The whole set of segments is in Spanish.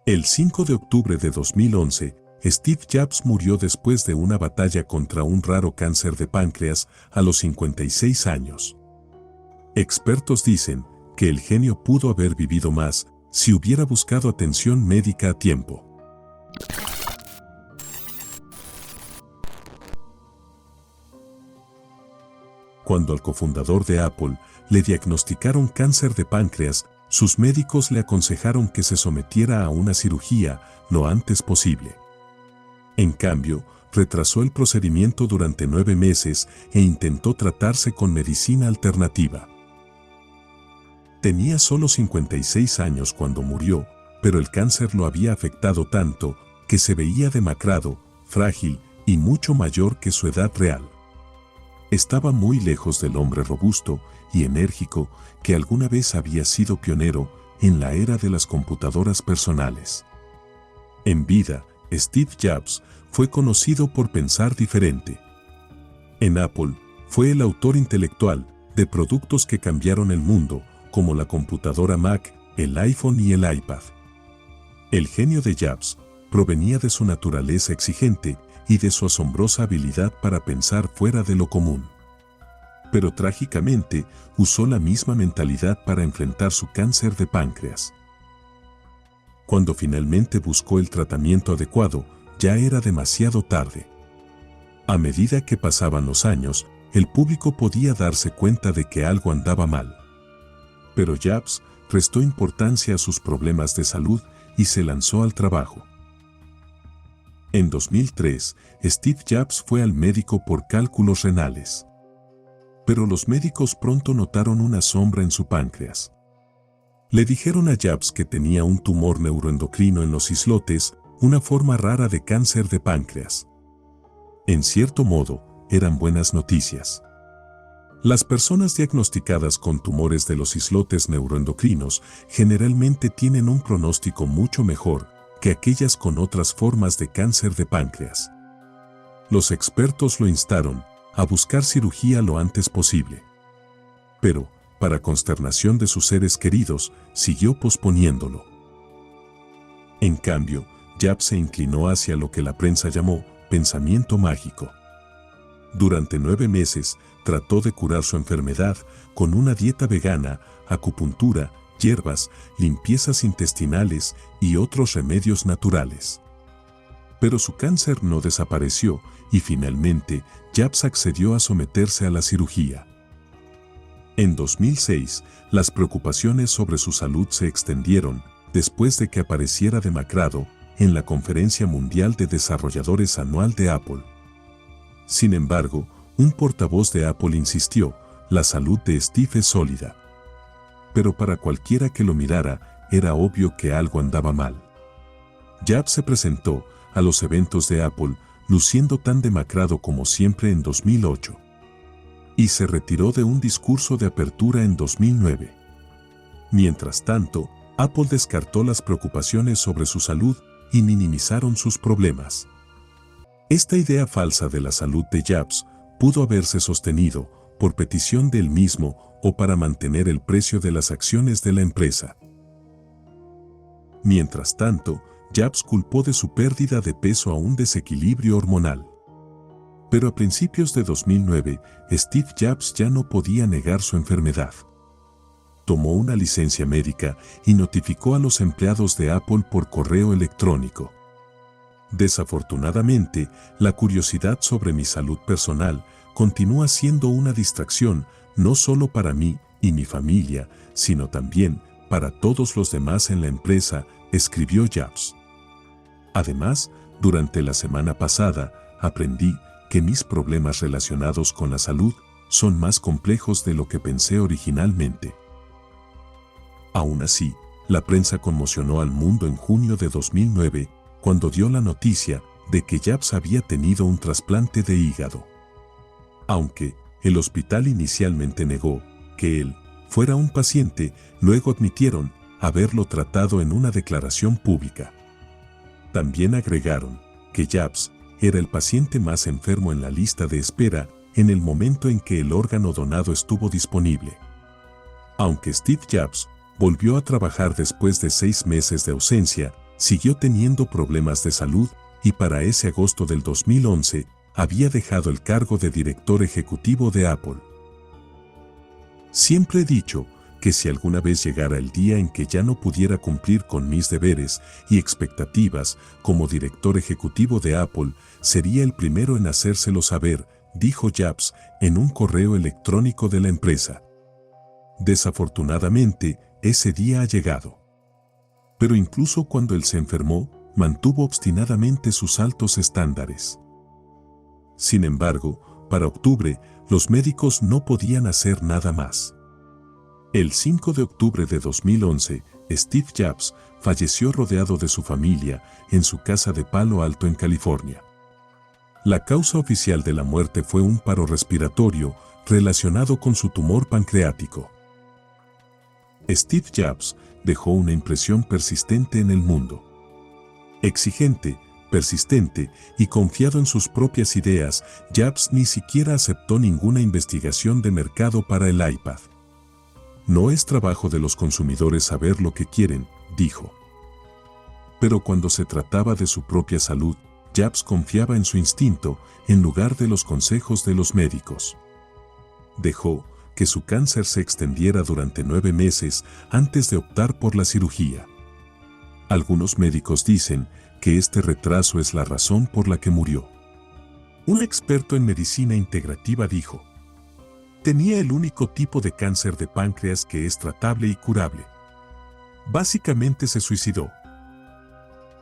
El 5 de octubre de 2011, Steve Jobs murió después de una batalla contra un raro cáncer de páncreas a los 56 años. Expertos dicen que el genio pudo haber vivido más si hubiera buscado atención médica a tiempo. Cuando al cofundador de Apple le diagnosticaron cáncer de páncreas, sus médicos le aconsejaron que se sometiera a una cirugía lo antes posible. En cambio, retrasó el procedimiento durante 9 meses e intentó tratarse con medicina alternativa. Tenía solo 56 años cuando murió, pero el cáncer lo había afectado tanto que se veía demacrado, frágil y mucho mayor que su edad real. Estaba muy lejos del hombre robusto y enérgico que alguna vez había sido pionero en la era de las computadoras personales. En vida, Steve Jobs fue conocido por pensar diferente. En Apple, fue el autor intelectual de productos que cambiaron el mundo, como la computadora Mac, el iPhone y el iPad. El genio de Jobs provenía de su naturaleza exigente y de su asombrosa habilidad para pensar fuera de lo común. Pero trágicamente, usó la misma mentalidad para enfrentar su cáncer de páncreas. Cuando finalmente buscó el tratamiento adecuado, ya era demasiado tarde. A medida que pasaban los años, el público podía darse cuenta de que algo andaba mal. Pero Jobs prestó importancia a sus problemas de salud y se lanzó al trabajo. En 2003, Steve Jobs fue al médico por cálculos renales. Pero los médicos pronto notaron una sombra en su páncreas. Le dijeron a Jobs que tenía un tumor neuroendocrino en los islotes, una forma rara de cáncer de páncreas. En cierto modo, eran buenas noticias. Las personas diagnosticadas con tumores de los islotes neuroendocrinos generalmente tienen un pronóstico mucho mejor que aquellas con otras formas de cáncer de páncreas. Los expertos lo instaron a buscar cirugía lo antes posible. Pero, para consternación de sus seres queridos, siguió posponiéndolo. En cambio, Jobs se inclinó hacia lo que la prensa llamó pensamiento mágico. Durante 9 meses, trató de curar su enfermedad con una dieta vegana, acupuntura, hierbas, limpiezas intestinales y otros remedios naturales. Pero su cáncer no desapareció y finalmente Jobs accedió a someterse a la cirugía. En 2006, las preocupaciones sobre su salud se extendieron después de que apareciera demacrado en la Conferencia Mundial de Desarrolladores Anual de Apple. Sin embargo, un portavoz de Apple insistió, la salud de Steve es sólida. Pero para cualquiera que lo mirara, era obvio que algo andaba mal. Jobs se presentó a los eventos de Apple, luciendo tan demacrado como siempre en 2008. Y se retiró de un discurso de apertura en 2009. Mientras tanto, Apple descartó las preocupaciones sobre su salud y minimizaron sus problemas. Esta idea falsa de la salud de Jobs pudo haberse sostenido por petición de él mismo o para mantener el precio de las acciones de la empresa. Mientras tanto, Jobs culpó de su pérdida de peso a un desequilibrio hormonal. Pero a principios de 2009, Steve Jobs ya no podía negar su enfermedad. Tomó una licencia médica y notificó a los empleados de Apple por correo electrónico. Desafortunadamente, la curiosidad sobre mi salud personal continúa siendo una distracción no solo para mí y mi familia, sino también para todos los demás en la empresa, escribió Jobs. Además, durante la semana pasada, aprendí que mis problemas relacionados con la salud son más complejos de lo que pensé originalmente. Aún así, la prensa conmocionó al mundo en junio de 2009, cuando dio la noticia de que Jobs había tenido un trasplante de hígado. Aunque el hospital inicialmente negó que él fuera un paciente, luego admitieron haberlo tratado en una declaración pública. También agregaron que Jobs era el paciente más enfermo en la lista de espera en el momento en que el órgano donado estuvo disponible. Aunque Steve Jobs volvió a trabajar después de 6 meses de ausencia, siguió teniendo problemas de salud y para ese agosto del 2011 había dejado el cargo de director ejecutivo de Apple. Siempre he dicho que si alguna vez llegara el día en que ya no pudiera cumplir con mis deberes y expectativas como director ejecutivo de Apple, sería el primero en hacérselo saber, dijo Jobs en un correo electrónico de la empresa. Desafortunadamente, ese día ha llegado. Pero incluso cuando él se enfermó, mantuvo obstinadamente sus altos estándares. Sin embargo, para octubre, los médicos no podían hacer nada más. El 5 de octubre de 2011, Steve Jobs falleció rodeado de su familia en su casa de Palo Alto en California. La causa oficial de la muerte fue un paro respiratorio relacionado con su tumor pancreático. Steve Jobs dejó una impresión persistente en el mundo. Exigente, persistente y confiado en sus propias ideas, Jobs ni siquiera aceptó ninguna investigación de mercado para el iPad. No es trabajo de los consumidores saber lo que quieren, dijo. Pero cuando se trataba de su propia salud, Jobs confiaba en su instinto en lugar de los consejos de los médicos. Dejó que su cáncer se extendiera durante 9 meses antes de optar por la cirugía. Algunos médicos dicen que este retraso es la razón por la que murió. Un experto en medicina integrativa dijo: tenía el único tipo de cáncer de páncreas que es tratable y curable. Básicamente se suicidó.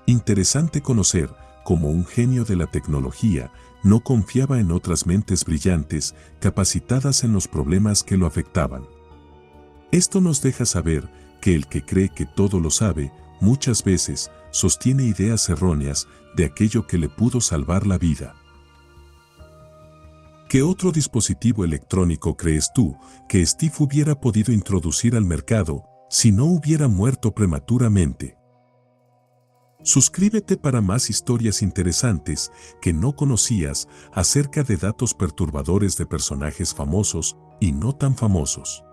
Interesante conocer cómo un genio de la tecnología no confiaba en otras mentes brillantes, capacitadas en los problemas que lo afectaban. Esto nos deja saber que el que cree que todo lo sabe, muchas veces sostiene ideas erróneas de aquello que le pudo salvar la vida. ¿Qué otro dispositivo electrónico crees tú que Steve hubiera podido introducir al mercado si no hubiera muerto prematuramente? Suscríbete para más historias interesantes que no conocías acerca de datos perturbadores de personajes famosos y no tan famosos.